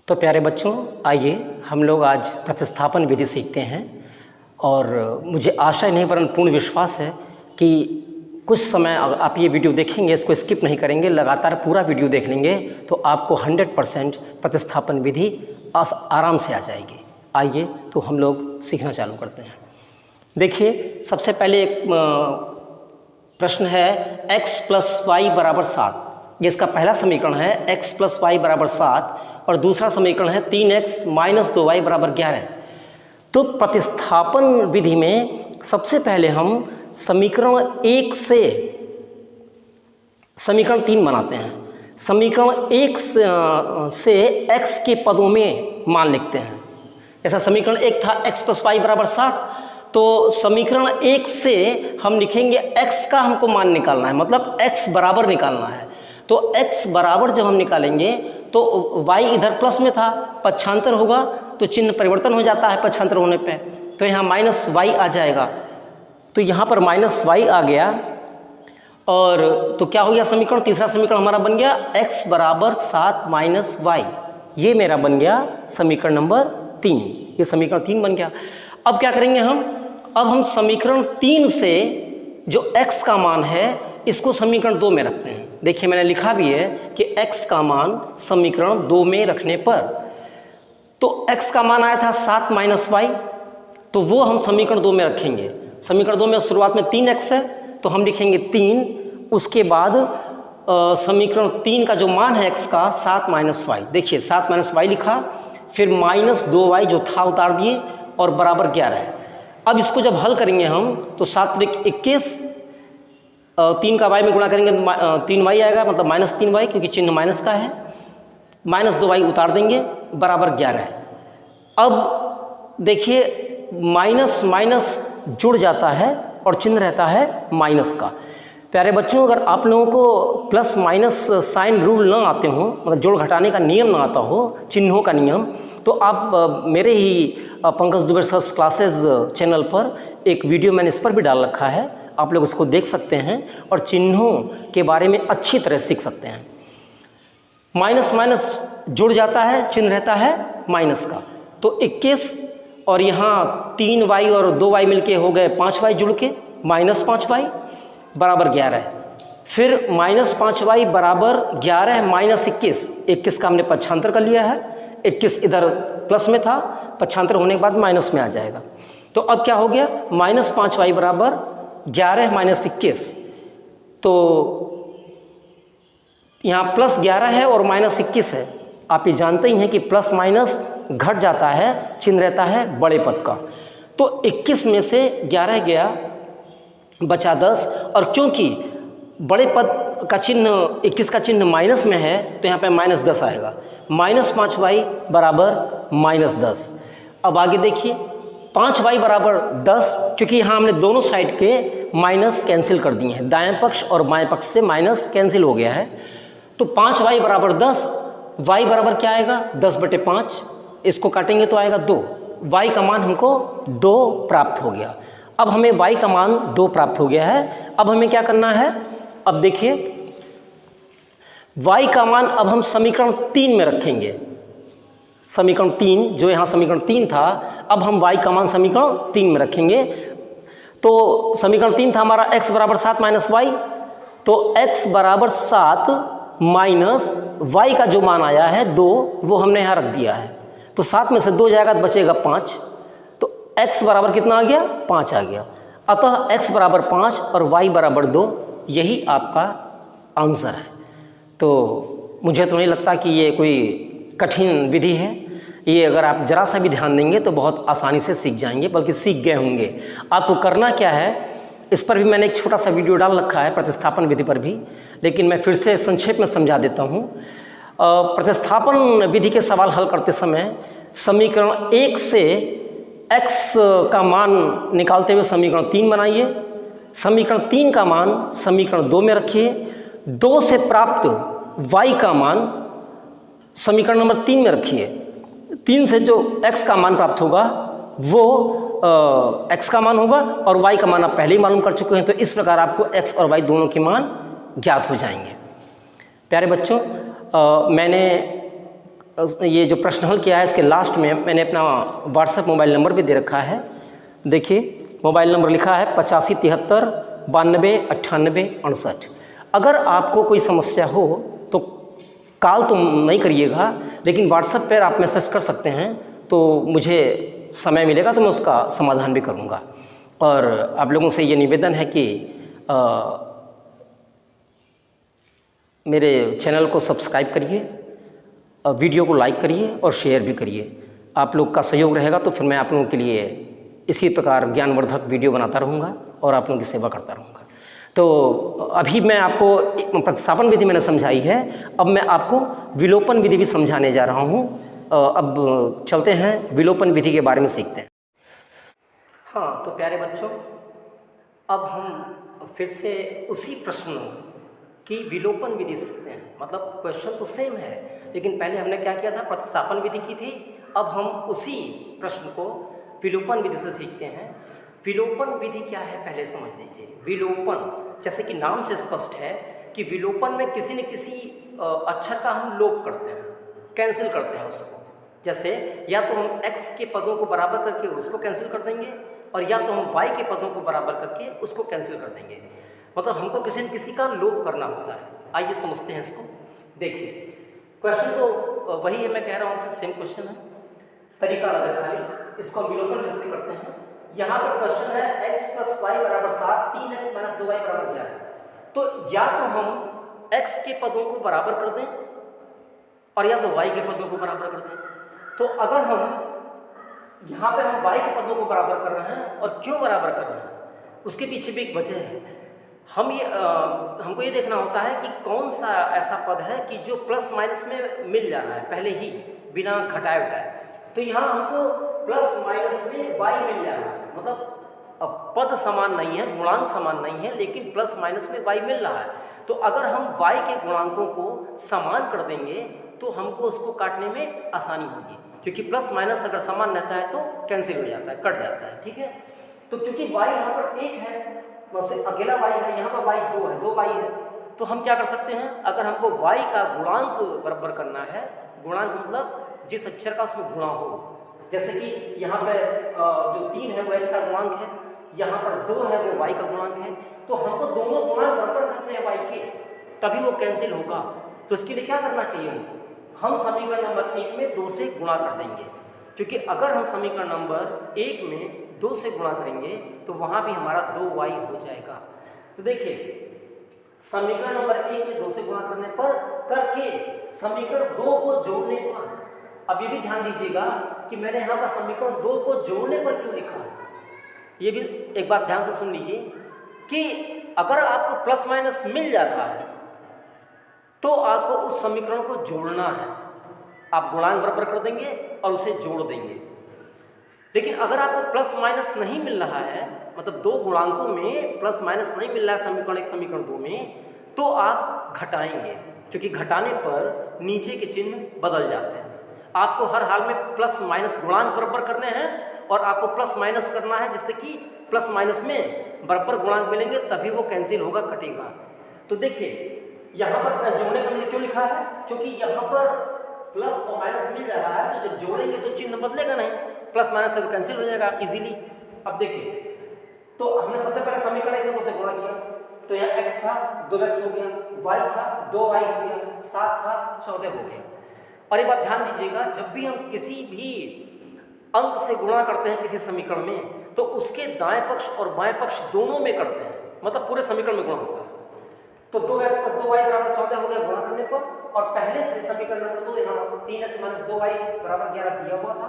तो प्यारे बच्चों, आइए हम लोग आज प्रतिस्थापन विधि सीखते हैं। और मुझे आशा नहीं परंतु पूर्ण विश्वास है कि कुछ समय आप ये वीडियो देखेंगे, इसको स्किप नहीं करेंगे, लगातार पूरा वीडियो देख लेंगे तो आपको 100% प्रतिस्थापन विधि आराम से आ जाएगी। आइए तो हम लोग सीखना चालू करते हैं। देखिए, सबसे पहले एक प्रश्न है x + y = 7। ये इसका पहला समीकरण है, x + y = 7, और दूसरा समीकरण है 3x - 2y = 11। तो प्रतिस्थापन विधि में सबसे पहले हम समीकरण 1 से समीकरण 3 बनाते हैं। समीकरण 1 से x के पदों में मान लिखते हैं। ऐसा समीकरण 1 था x + y = 7, तो समीकरण 1 से हम लिखेंगे x का हमको मान निकालना है, मतलब x बराबर निकालना है। तो x बराबर जब हम निकालेंगे तो y इधर प्लस में था, पक्षांतर होगा तो चिन्ह परिवर्तन हो जाता है पक्षांतर होने पे, तो यहाँ -y आ जाएगा। तो यहाँ पर -y आ गया, और तो क्या हो गया समीकरण, तीसरा समीकरण हमारा बन गया x = 7 - y। ये मेरा बन गया समीकरण नंबर 3। ये समीकरण 3 बन गया। अब क्या करेंगे अब हम समीकरण 3 से जो x का मान है इसको समीकरण 2 में रखते हैं। देखिए, मैंने लिखा भी है कि x का मान समीकरण 2 में रखने पर, तो x का मान आया था 7 - y, तो वो हम समीकरण 2 में रखेंगे। समीकरण 2 में शुरुआत में 3x है तो हम लिखेंगे 3, उसके बाद समीकरण 3 का जो मान है x का 7 - y। देखिए 7 - y लिखा, फिर -2y जो था उतार दिए, और बराबर 11। अब इसको जब हल करेंगे हम तो 7 × 21, 3 का y में गुणा करेंगे 3y आएगा, मतलब -3y, क्योंकि चिन्ह माइनस का है। -2y उतार देंगे, बराबर 11। अब देखिए माइनस माइनस जुड़ जाता है और चिन्ह रहता है माइनस का। प्यारे बच्चों, अगर आप लोगों को प्लस माइनस साइन रूल ना आते हो, मतलब जोड़ घटाने का नियम ना आता हो, चिन्हों का नियम, तो आप मेरे ही Pankaj Dubey sir classes channel पर एक वीडियो मैंने इस पर भी डाल रखा है, आप लोग उसको देख सकते हैं और चिन्हों के बारे में अच्छी तरह सीख सकते हैं। माइनस माइनस जुड़ जाता है, चिन्ह रहता है माइनस का। तो 21 और यहाँ 3y और 2y मिलके हो गए 5y जुड़ के, -5y बराबर 11। फिर -5y बराबर 11 - 21। 21 का हमने पक्षांतर कर लिया है, 21 इधर प्लस में था, पक्षांतर होने के बाद माइनस में आ जाएगा। तो अब क्या हो गया, -5y बराबर 11 - 21। तो यहाँ +11 है और -21 है। आप ये जानते ही हैं कि प्लस माइनस घट जाता है, चिन्ह रहता है बड़े पद का। तो 21 में से 11 गया, बचा 10, और क्योंकि बड़े पद का चिन्ह 21 का चिन्ह माइनस में है तो यहाँ पे -10 आएगा। -5y बराबर -10। अब आगे देखिए, 5y बराबर 10, क्योंकि यहाँ हमने दोनों साइड के माइनस कैंसिल कर दिए हैं, दाएं पक्ष और बाएं पक्ष से माइनस कैंसिल हो गया है। तो 5y बराबर 10, y बराबर क्या आएगा 10/5, इसको काटेंगे तो आएगा 2। y का मान हमको 2 प्राप्त हो गया। अब हमें y का मान 2 प्राप्त हो गया है। अब हमें क्या करना है, अब देखिए y का मान अब हम समीकरण 3 में रखेंगे। समीकरण 3 जो यहाँ समीकरण 3 था, अब हम y का मान समीकरण 3 में रखेंगे। तो समीकरण 3 था हमारा x = 7 - y, तो x = 7 माइनस y का जो मान आया है 2, वो हमने यहाँ रख दिया है। तो 7 में से 2 जाएगा तो बचेगा 5, तो x बराबर कितना आ गया, 5 आ गया। अतः x बराबर 5 और y बराबर 2, यही आपका आंसर है। तो मुझे तो नहीं लगता कि ये कोई कठिन विधि है। ये अगर आप जरा सा भी ध्यान देंगे तो बहुत आसानी से सीख जाएंगे, बल्कि सीख गए होंगे। आपको करना क्या है, इस पर भी मैंने एक छोटा सा वीडियो डाल रखा है, प्रतिस्थापन विधि पर भी, लेकिन मैं फिर से संक्षेप में समझा देता हूँ। प्रतिस्थापन विधि के सवाल हल करते समय समीकरण 1 से x का मान निकालते हुए समीकरण 3 बनाइए। समीकरण 3 का मान समीकरण 2 में रखिए। 2 से प्राप्त y का मान समीकरण नंबर 3 में रखिए। 3 से जो x का मान प्राप्त होगा वो x का मान होगा, और y का मान आप पहले ही मालूम कर चुके हैं। तो इस प्रकार आपको x और y दोनों के मान ज्ञात हो जाएंगे। प्यारे बच्चों, मैंने ये जो प्रश्न हल किया है इसके लास्ट में मैंने अपना व्हाट्सएप मोबाइल नंबर भी दे रखा है। देखिए मोबाइल नंबर लिखा है 8573 92 98 68। अगर आपको कोई समस्या हो तो कॉल तो नहीं करिएगा, लेकिन व्हाट्सएप पर आप मैसेज कर सकते हैं, तो मुझे समय मिलेगा तो मैं उसका समाधान भी करूँगा। और आप लोगों से ये निवेदन है कि मेरे चैनल को सब्सक्राइब करिए, वीडियो को लाइक करिए और शेयर भी करिए। आप लोग का सहयोग रहेगा तो फिर मैं आप लोगों के लिए इसी प्रकार ज्ञानवर्धक वीडियो बनाता रहूँगा और आप लोगों की सेवा करता रहूँगा। तो अभी मैं आपको प्रतिस्थापन विधि मैंने समझाई है, अब मैं आपको विलोपन विधि भी समझाने जा रहा हूँ। अब चलते हैं विलोपन विधि के बारे में सीखते हैं। हाँ तो प्यारे बच्चों, अब हम फिर से उसी प्रश्न की विलोपन विधि सीखते हैं। मतलब क्वेश्चन तो सेम है, लेकिन पहले हमने क्या किया था, प्रतिस्थापन विधि की थी। अब हम उसी प्रश्न को विलोपन विधि से सीखते हैं। विलोपन विधि क्या है पहले समझ लीजिए। विलोपन जैसे कि नाम से स्पष्ट है कि विलोपन में किसी न किसी अक्षर का हम लोप करते हैं, कैंसिल करते हैं उसको। जैसे या तो हम x के पदों को बराबर करके उसको कैंसिल कर देंगे, और या तो हम y के पदों को बराबर करके उसको कैंसिल कर देंगे। मतलब हमको किसी न किसी का लोप करना होता है। आइए समझते हैं इसको। देखिए क्वेश्चन तो वही है, मैं कह रहा हूँ आपसे सेम क्वेश्चन है, तरीका अलग है खाली। इसको हम विलोपन विधि से करते हैं। यहाँ पर क्वेश्चन है x + y = 7, 3x - 2y = 11। तो या तो हम x के पदों को बराबर कर दें और या तो y के पदों को बराबर कर दें। तो अगर हम यहाँ पे हम y के पदों को बराबर कर रहे हैं, और क्यों बराबर कर रहे हैं उसके पीछे भी एक वजह है। हमको ये देखना होता है कि कौन सा ऐसा पद है कि जो प्लस माइनस में मिल जा रहा है पहले ही बिना घटाए उठाए। तो यहाँ हमको प्लस माइनस में y मिल जा रहा है, मतलब अब पद समान नहीं है, गुणांक समान नहीं है, लेकिन प्लस माइनस में y मिल रहा है। तो अगर हम y के गुणांकों को समान कर देंगे तो हमको उसको काटने में आसानी होगी, क्योंकि प्लस माइनस अगर समान रहता है तो कैंसिल हो जाता है, कट जाता है। ठीक है, तो क्योंकि y यहाँ पर 1 है, वैसे अकेला y है, यहाँ पर y 2 है, 2y है, तो हम क्या कर सकते हैं, अगर हमको y का गुणांक बराबर करना है, गुणांक मतलब जिस अक्षर का उसमें गुणा हो, जैसे कि यहाँ पे जो 3 है वो x का गुणांक है, यहाँ पर 2 है वो y का गुणांक है, तो हमको दोनों गुणांक बराबर करने हैं y के, तभी वो कैंसिल होगा। तो इसके लिए क्या करना चाहिए हमको, हम समीकरण नंबर 1 में 2 से गुणा कर देंगे, क्योंकि अगर हम समीकरण नंबर 1 में 2 से गुणा करेंगे तो वहाँ भी हमारा 2y हो जाएगा। तो देखिए समीकरण नंबर 1 में 2 से गुणा करने पर करके समीकरण 2 को जोड़ने पर, अब ये भी ध्यान दीजिएगा कि मैंने यहाँ पर समीकरण 2 को जोड़ने पर क्यों लिखा है, ये भी एक बात ध्यान से सुन लीजिए कि अगर आपको प्लस माइनस मिल जा रहा है तो आपको उस समीकरण को जोड़ना है। आप गुणांक बराबर कर देंगे और उसे जोड़ देंगे। लेकिन अगर आपको प्लस माइनस नहीं मिल रहा है, मतलब दो गुणांकों में प्लस माइनस नहीं मिल रहा है समीकरण 1 समीकरण 2 में, तो आप घटाएंगे, क्योंकि घटाने पर नीचे के चिन्ह बदल जाते हैं। आपको हर हाल में प्लस माइनस गुणांक बराबर करने हैं और आपको प्लस माइनस करना है, जिससे कि प्लस माइनस में बराबर गुणांक मिलेंगे, तभी वो कैंसिल होगा, कटेगा। तो देखिए यहाँ पर जोड़ने पर मैंने क्यों लिखा है, क्योंकि यहाँ पर प्लस और माइनस मिल रहा है, तो जब जोड़ेंगे तो चिन्ह बदलेगा नहीं, प्लस माइनस से कैंसिल हो जाएगा इजीली। अब देखिए तो हमने सबसे पहले समीकरण 1 में 2 से गुणा किया, तो यहाँ x था 2x हो गया, y था 2y हो गया, 7 था 14 हो गया। और एक बात ध्यान दीजिएगा, जब भी हम किसी भी अंक से गुणा करते हैं किसी समीकरण में, तो उसके दाएं पक्ष और बाएं पक्ष दोनों में करते हैं, मतलब पूरे समीकरण में गुणा होता है। तो 2x + 2y = 14 हो गया गुणा करने पर, और पहले से समीकरण नंबर 2 यहाँ 3x - 2y = 11 दिया हुआ था।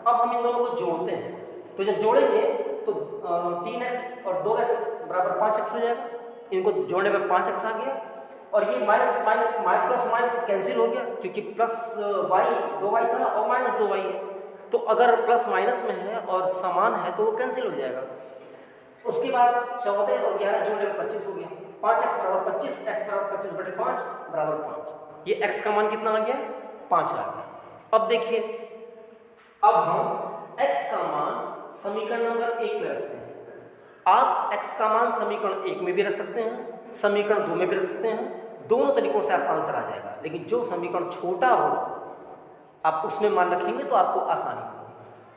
अब हम इन दोनों को जोड़ते हैं, तो जब जोड़ेंगे तो 3x और 2x = 5x हो जाएगा। इनको जोड़ने पर 5x आ गया, और ये प्लस माइनस कैंसिल हो गया, क्योंकि प्लस y 2y था और माइनस 2y है। तो अगर प्लस माइनस में है और समान है तो वो कैंसिल हो जाएगा। उसके बाद 14 और 11 जोड़ने पर 25 हो गया, 5x = 25, x = 25/5 = 5। ये x का मान कितना आ गया, 5 आ गया। अब देखिए, अब हम x का मान समीकरण नंबर 1 में रखते हैं। आप x का मान समीकरण 1 में भी रख सकते हैं, समीकरण 2 में भी रख सकते हैं, दोनों तरीकों से आपका आंसर आ जाएगा। लेकिन जो समीकरण छोटा हो आप उसमें मान रखेंगे तो आपको आसानी होगी।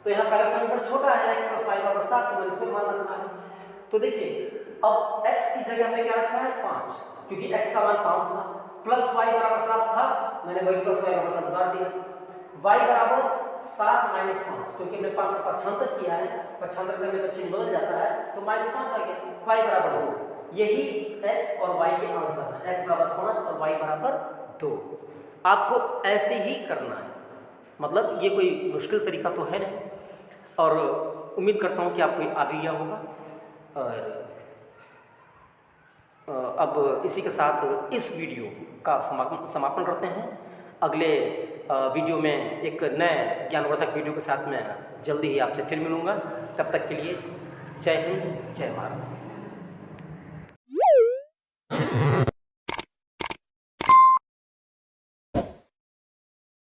तो यहाँ पहला समीकरण छोटा है x + y = 7, तो मैंने इसमें मान रखा है। तो देखिए अब x की जगह हमने क्या रखा है 5, क्योंकि x का मान 5 था, प्लस y = 7 था, मैंने वही प्लस y = 7 उतार दिया। y = 7 - 5, क्योंकि हमने 5 का पक्षांतर किया है, पक्षांतर करने पर चिन्ह बदल जाता है, तो -5 आ गया। y = 2, यही x और y के आंसर है, x = 5 और y = 2। आपको ऐसे ही करना है, मतलब ये कोई मुश्किल तरीका तो है नहीं, और उम्मीद करता हूँ कि आपको आ भी गया होगा। और अब इसी के साथ इस वीडियो का समापन करते हैं। अगले वीडियो में एक नए ज्ञानवर्धक वीडियो के साथ मैं जल्दी ही आपसे फिर मिलूँगा। तब तक के लिए जय हिंद, जय भारत।